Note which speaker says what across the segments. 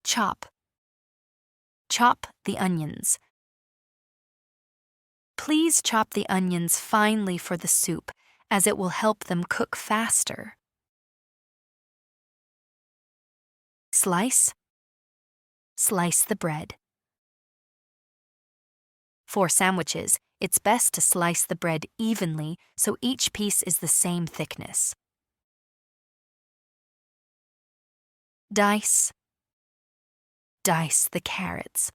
Speaker 1: Chop. Chop the onions. Please chop the onions finely for the soup, as it will help them cook faster. Slice. Slice the bread. For sandwiches, it's best to slice the bread evenly so each piece is the same thickness. Dice. Dice the carrots.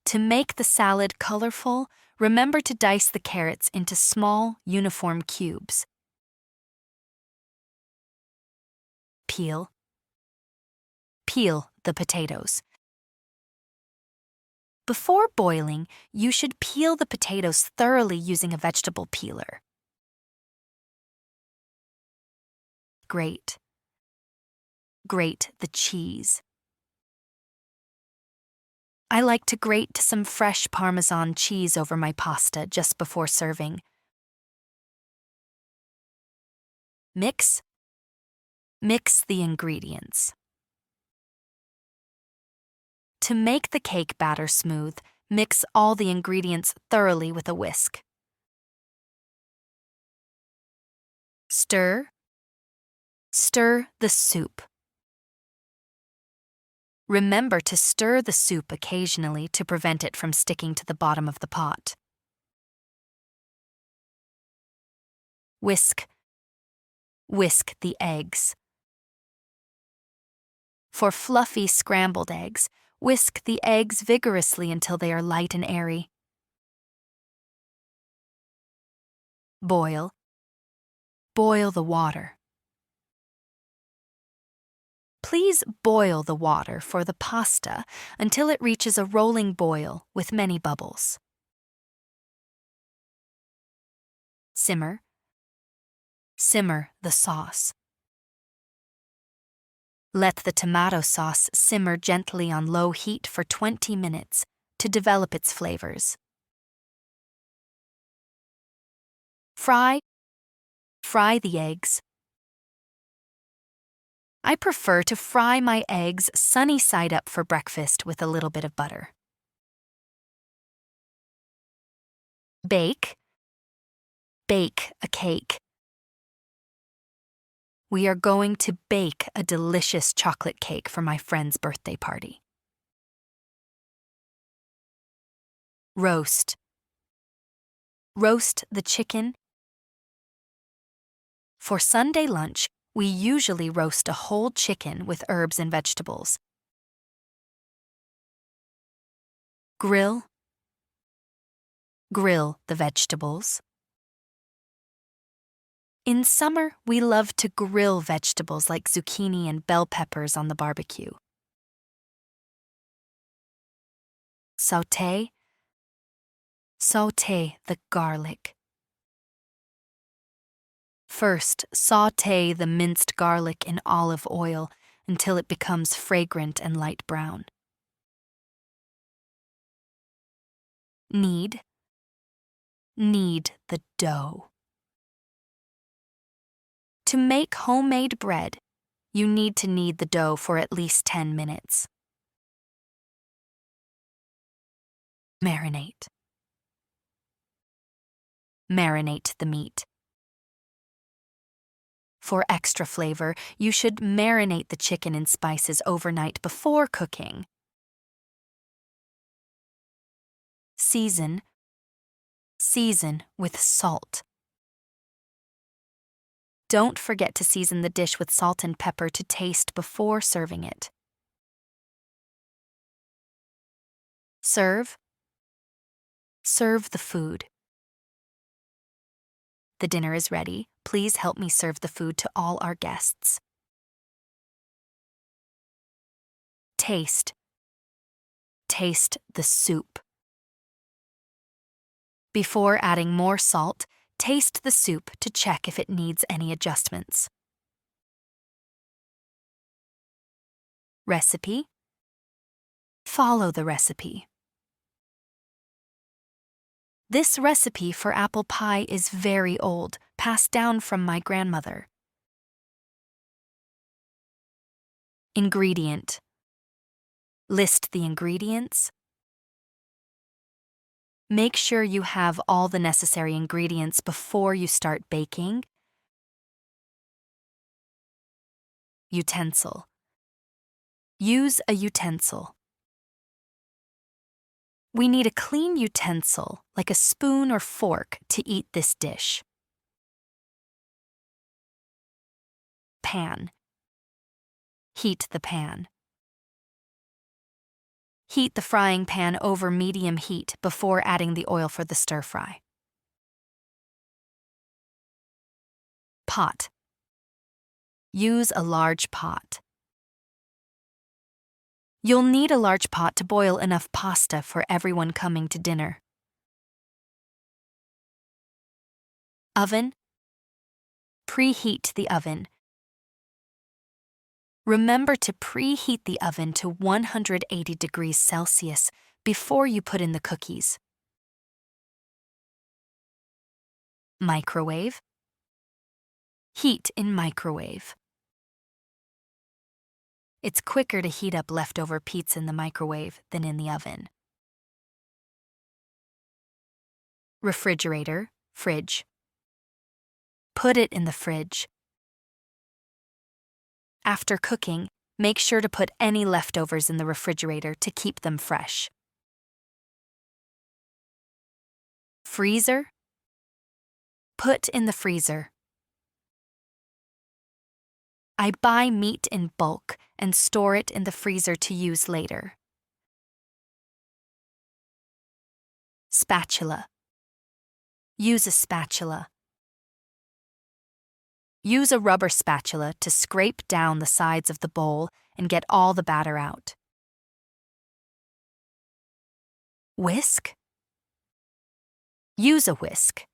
Speaker 1: To make the salad colorful, remember to dice the carrots into small, uniform cubes. Peel. Peel the potatoes. Before boiling, you should peel the potatoes thoroughly using a vegetable peeler. Grate. Grate the cheese. I like to grate some fresh Parmesan cheese over my pasta just before serving. Mix. Mix the ingredients. To make the cake batter smooth, mix all the ingredients thoroughly with a whisk. Stir. Stir the soup. Remember to stir the soup occasionally to prevent it from sticking to the bottom of the pot. Whisk. Whisk the eggs. For fluffy scrambled eggs, whisk the eggs vigorously until they are light and airy. Boil. Boil the water. Please boil the water for the pasta until it reaches a rolling boil with many bubbles. Simmer. Simmer the sauce. Let the tomato sauce simmer gently on low heat for 20 minutes to develop its flavors. Fry. Fry the eggs. I prefer to fry my eggs sunny side up for breakfast with a little bit of butter. Bake. Bake a cake. We are going to bake a delicious chocolate cake for my friend's birthday party. Roast. Roast the chicken. For Sunday lunch, we usually roast a whole chicken with herbs and vegetables. Grill. Grill the vegetables. In summer, we love to grill vegetables like zucchini and bell peppers on the barbecue. Sauté. Sauté the garlic. First, sauté the minced garlic in olive oil until it becomes fragrant and light brown. Knead. Knead the dough. To make homemade bread, you need to knead the dough for at least 10 minutes. Marinate. Marinate the meat. For extra flavor, you should marinate the chicken in spices overnight before cooking. Season. Season with salt. Don't forget to season the dish with salt and pepper to taste before serving it. Serve. Serve the food. The dinner is ready. Please help me serve the food to all our guests. Taste. Taste the soup. Before adding more salt, taste the soup to check if it needs any adjustments. Recipe. Follow the recipe. This recipe for apple pie is very old, passed down from my grandmother. Ingredient. List the ingredients. Make sure you have all the necessary ingredients before you start baking. Utensil. Use a utensil. We need a clean utensil, like a spoon or fork, to eat this dish. Pan. Heat the pan. Heat the frying pan over medium heat before adding the oil for the stir-fry. Pot. Use a large pot. You'll need a large pot to boil enough pasta for everyone coming to dinner. Oven. Preheat the oven. Remember to preheat the oven to 180 degrees Celsius before you put in the cookies. Microwave. Heat in microwave. It's quicker to heat up leftover pizza in the microwave than in the oven. Refrigerator, fridge. Put it in the fridge. After cooking, make sure to put any leftovers in the refrigerator to keep them fresh. Freezer. Put in the freezer. I buy meat in bulk and store it in the freezer to use later. Spatula. Use a spatula. Use a rubber spatula to scrape down the sides of the bowl and get all the batter out. Whisk. Use a whisk.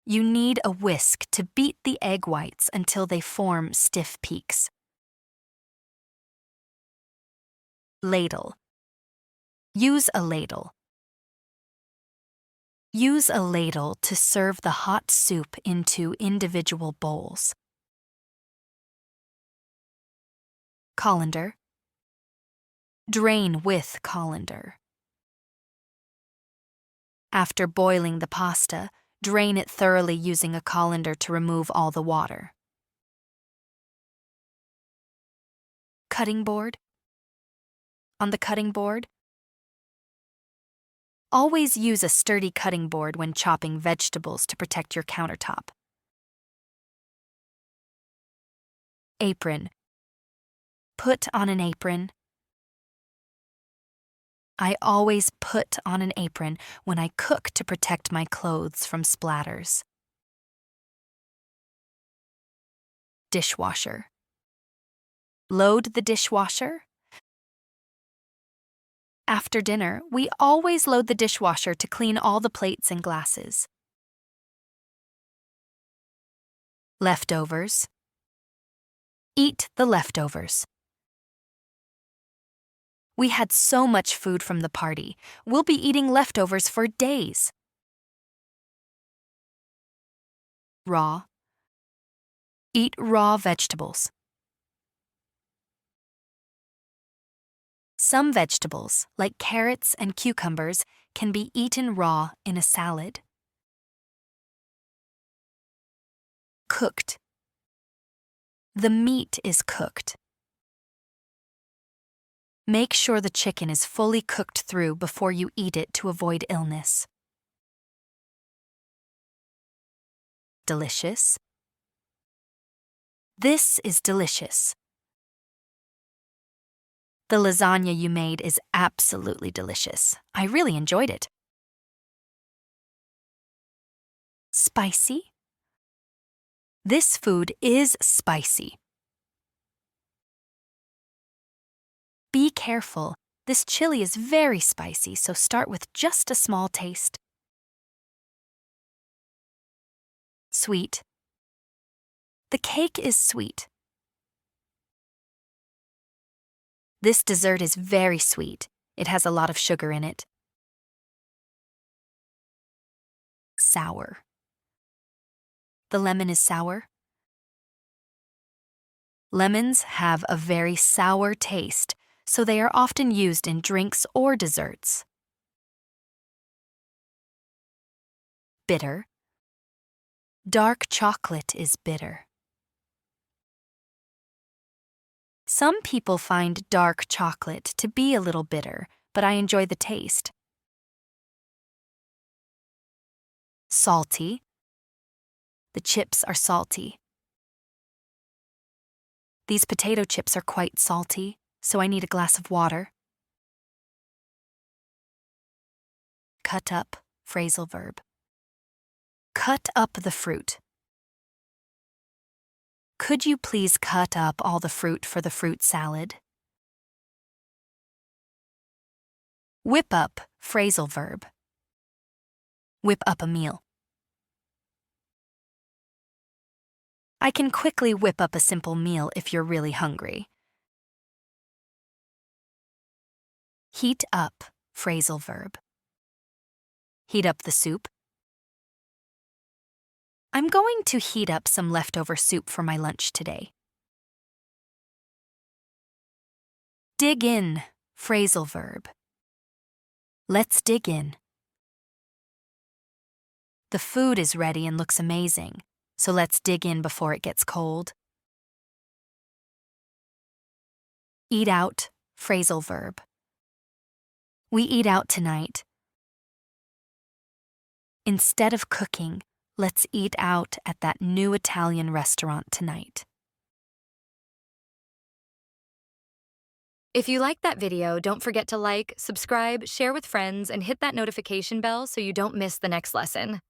Speaker 1: You need a whisk to beat the egg whites until they form stiff peaks. Ladle. Use a ladle. Use a ladle to serve the hot soup into individual bowls. Colander. Drain with colander. After boiling the pasta, drain it thoroughly using a colander to remove all the water. Cutting board. On the cutting board, always use a sturdy cutting board when chopping vegetables to protect your countertop. Apron. Put on an apron. I always put on an apron when I cook to protect my clothes from splatters. Dishwasher. Load the dishwasher. After dinner, we always load the dishwasher to clean all the plates and glasses. Leftovers. Eat the leftovers. We had so much food from the party. We'll be eating leftovers for days. Raw. Eat raw vegetables. Some vegetables, like carrots and cucumbers, can be eaten raw in a salad. Cooked. The meat is cooked. Make sure the chicken is fully cooked through before you eat it to avoid illness. Delicious. This is delicious. The lasagna you made is absolutely delicious. I really enjoyed it. Spicy. This food is spicy. Be careful. This chili is very spicy, so start with just a small taste. Sweet. The cake is sweet. This dessert is very sweet. It has a lot of sugar in it. Sour. The lemon is sour. Lemons have a very sour taste, so they are often used in drinks or desserts. Bitter. Dark chocolate is bitter. Some people find dark chocolate to be a little bitter, but I enjoy the taste. Salty. The chips are salty. These potato chips are quite salty, so I need a glass of water. Cut up, phrasal verb. Cut up the fruit. Could you please cut up all the fruit for the fruit salad? Whip up, phrasal verb. Whip up a meal. I can quickly whip up a simple meal if you're really hungry. Heat up, phrasal verb. Heat up the soup. I'm going to heat up some leftover soup for my lunch today. Dig in, phrasal verb. Let's dig in. The food is ready and looks amazing, so let's dig in before it gets cold. Eat out, phrasal verb. We eat out tonight. Instead of cooking, let's eat out at that new Italian restaurant tonight.
Speaker 2: If you liked that video, don't forget to like, subscribe, share with friends, and hit that notification bell so you don't miss the next lesson.